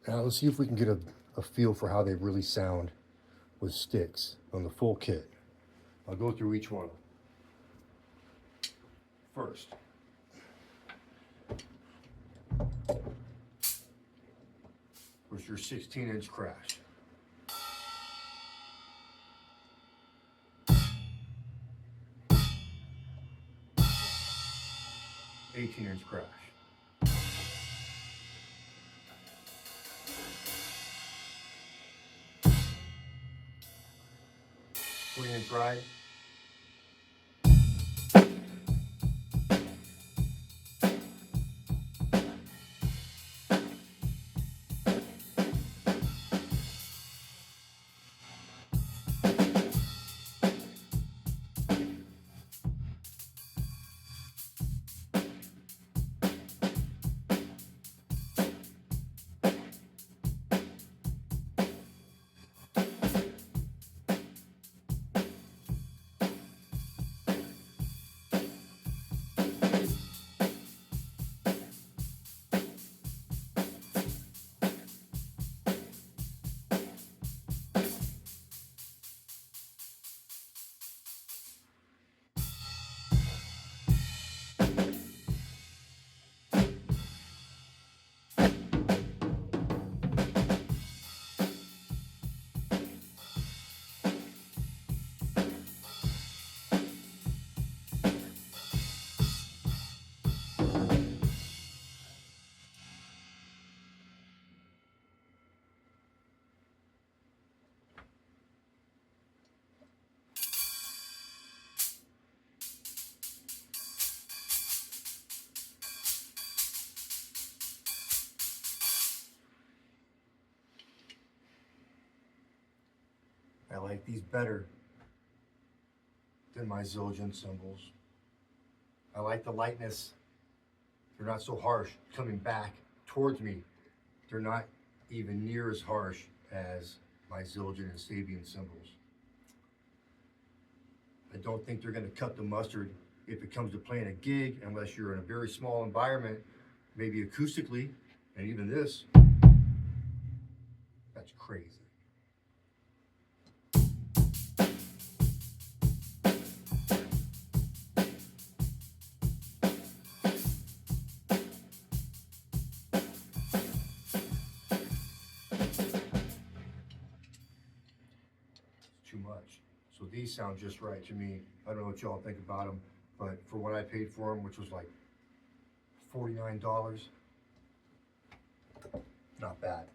Now let's see if we can get a feel for how they really sound with sticks on the full kit. I'll go through each one. First, was your 16-inch crash. $18-inch crash. 20-inch ride. I like these better than my Zildjian cymbals. I like the lightness. They're not so harsh coming back towards me. They're not even near as harsh as my Zildjian and Sabian cymbals. I don't think they're going to cut the mustard if it comes to playing a gig, unless you're in a very small environment, maybe acoustically, and even this, that's crazy. Too much. So these sound just right to me. I don't know what y'all think about them, but for what I paid for them, which was like $49, not bad.